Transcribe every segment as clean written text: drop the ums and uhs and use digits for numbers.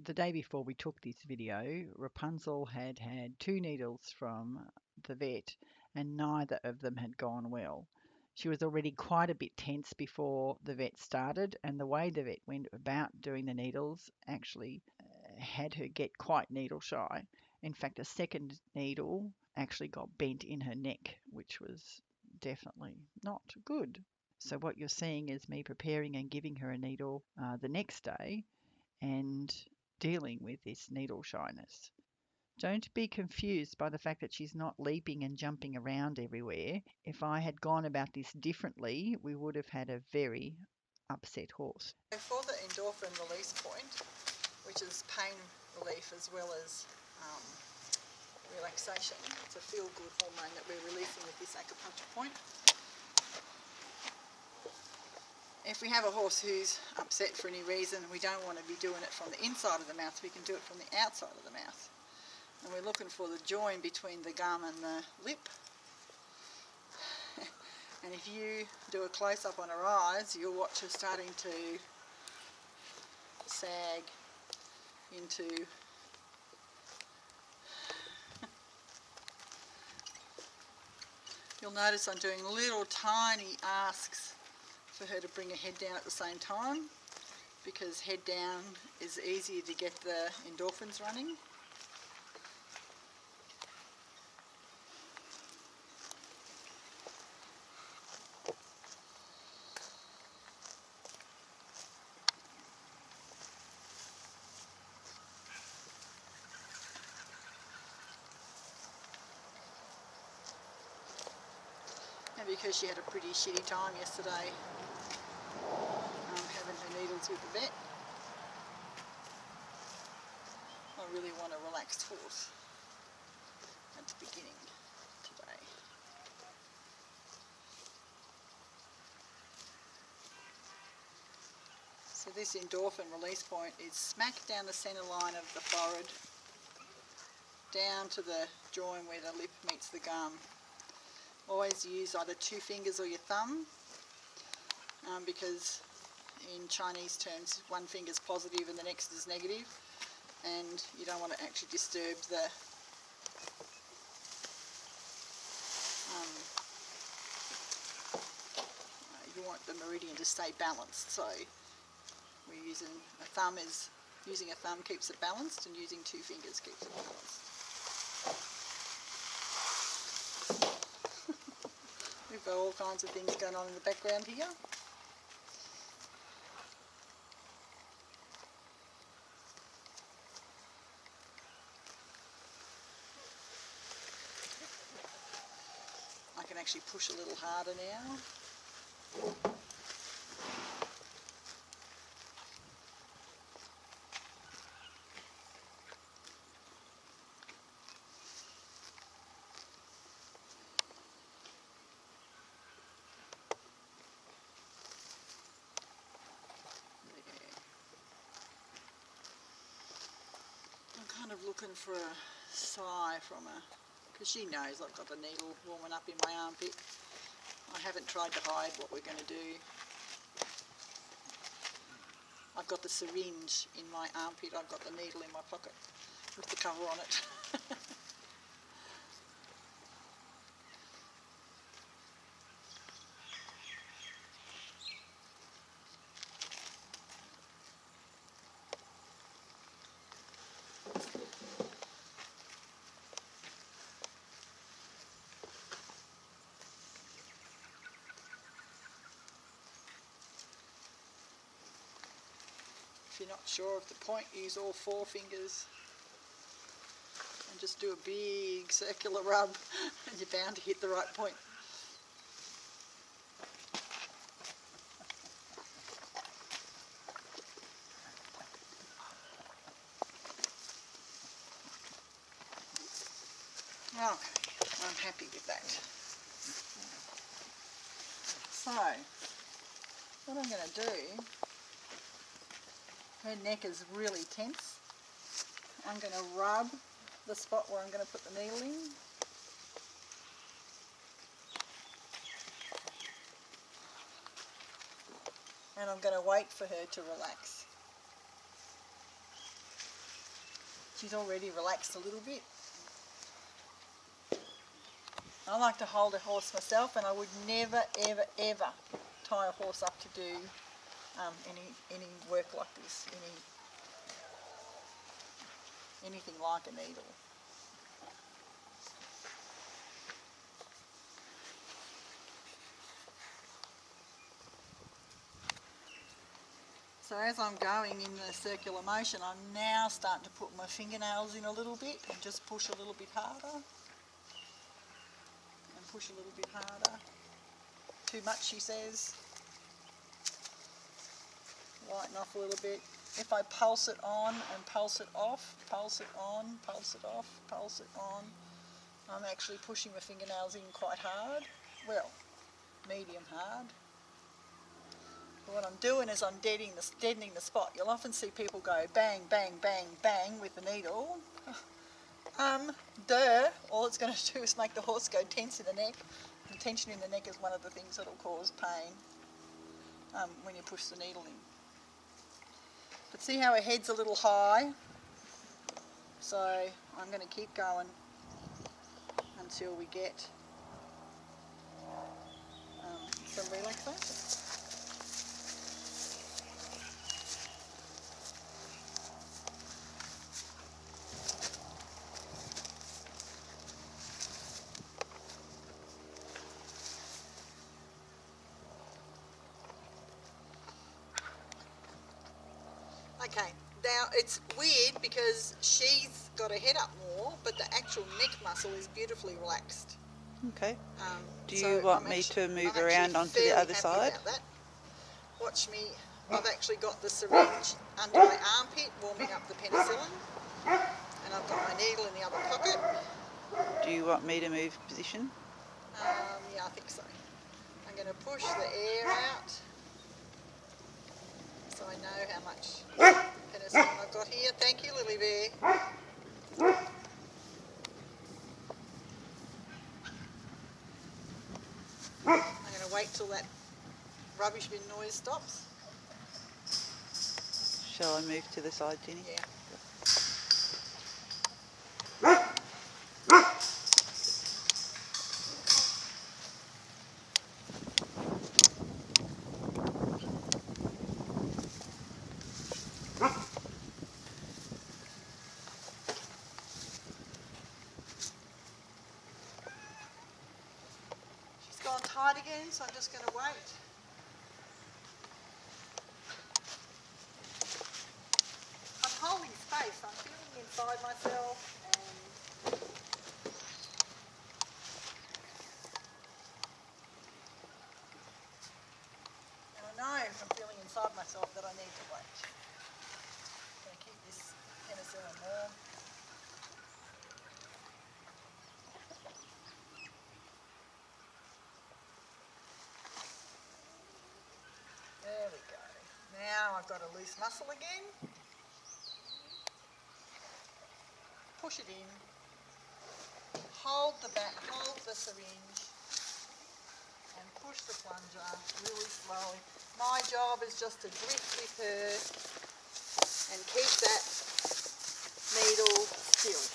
The day before we took this video, Rapunzel had had 2 needles from the vet and neither of them had gone well. She was already quite a bit tense before the vet started, and the way the vet went about doing the needles actually had her get quite needle shy. In fact, a second needle actually got bent in her neck, which was definitely not good. So what you're seeing is me preparing and giving her a needle the next day and dealing with this needle shyness. Don't be confused by the fact that she's not leaping and jumping around everywhere. If I had gone about this differently, we would have had a very upset horse. For the endorphin release point, which is pain relief as well as relaxation, it's a feel-good hormone that we're releasing with this acupuncture point. If we have a horse who's upset for any reason, we don't want to be doing it from the inside of the mouth, we can do it from the outside of the mouth. And we're looking for the join between the gum and the lip. And if you do a close-up on her eyes, you'll watch her starting to sag into you'll notice I'm doing little tiny asks for her to bring her head down at the same time, because head down is easier to get the endorphins running. And because she had a pretty shitty time yesterday having her needles with the vet, I really want a relaxed horse at the beginning today. So this endorphin release point is smack down the centre line of the forehead, down to the join where the lip meets the gum. Always use either 2 fingers or your thumb, because in Chinese terms one finger's positive and the next is negative, and you don't want to actually disturb the you want the meridian to stay balanced. So we're using a thumb keeps it balanced, and using 2 fingers keeps it balanced. We've got all kinds of things going on in the background here. I can actually push a little harder now. I'm kind of looking for a sigh from her, because she knows I've got the needle warming up in my armpit. I haven't tried to hide what we're going to do. I've got the syringe in my armpit, I've got the needle in my pocket with the cover on it. If you're not sure of the point, use all 4 fingers and just do a big circular rub and you're bound to hit the right point. Okay, I'm happy with that. So, what I'm going to do, her neck is really tense. I'm going to rub the spot where I'm going to put the needle in. And I'm going to wait for her to relax. She's already relaxed a little bit. I like to hold a horse myself, and I would never, ever, ever tie a horse up to do any work like this, anything like a needle. So as I'm going in the circular motion, I'm now starting to put my fingernails in a little bit and just push a little bit harder. And push a little bit harder. Too much, she says. Lighten off a little bit. If I pulse it on and pulse it off, pulse it on, pulse it off, pulse it on, I'm actually pushing my fingernails in quite hard. Well, medium hard. But what I'm doing is I'm deadening the spot. You'll often see people go bang, bang, bang, bang with the needle. All it's going to do is make the horse go tense in the neck. And tension in the neck is one of the things that will cause pain when you push the needle in. But see how her head's a little high? So I'm going to keep going until we get some relaxation. Okay, now it's weird because she's got her head up more, but the actual neck muscle is beautifully relaxed. Okay. Do you want me to move around onto the other side? About that. Watch me. I've actually got the syringe under my armpit warming up the penicillin, and I've got my needle in the other pocket. Do you want me to move position? Yeah, I think so. I'm going to push the air out so I know how much penicillin I've got here. Thank you, Lily Bear. I'm going to wait till that rubbish bin noise stops. Shall I move to the side, Jenny? Yeah. She's gone tight again, so I'm just going to wait. I'm holding space. I'm feeling inside myself, and I know from feeling inside myself that I need to wait. I'm going to keep this penicillin warm. There we go. Now I've got a loose muscle again. Push it in. Hold the syringe, and push the plunger really slowly. My job is just to drift with her and keep that needle still.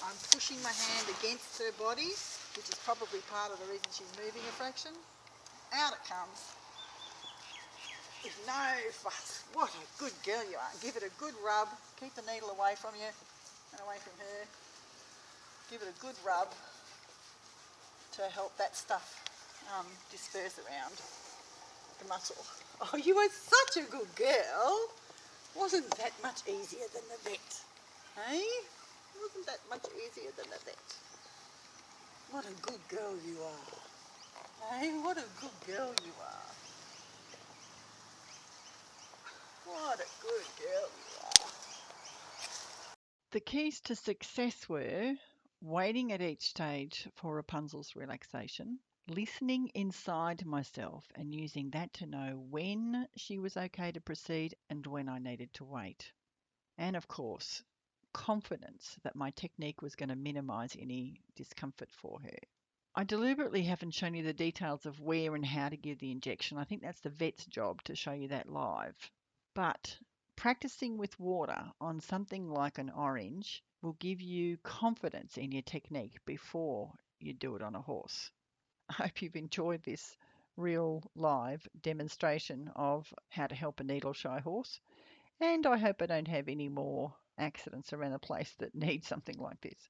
I'm pushing my hand against her body, which is probably part of the reason she's moving a fraction. Out it comes. With no fuss. What a good girl you are. Give it a good rub. Keep the needle away from you and away from her. Give it a good rub to help that stuff disperse around the muscle. Oh, you were such a good girl. Wasn't that much easier than the vet? Eh? Wasn't that much easier than the vet? What a good girl you are. Eh? What a good girl you are. What a good girl you are. The keys to success were waiting at each stage for Rapunzel's relaxation, listening inside myself and using that to know when she was okay to proceed and when I needed to wait. And of course, confidence that my technique was going to minimize any discomfort for her. I deliberately haven't shown you the details of where and how to give the injection. I think that's the vet's job to show you that live. But Practicing with water on something like an orange will give you confidence in your technique before you do it on a horse. I hope you've enjoyed this real live demonstration of how to help a needle shy horse, and I hope I don't have any more accidents around the place that need something like this.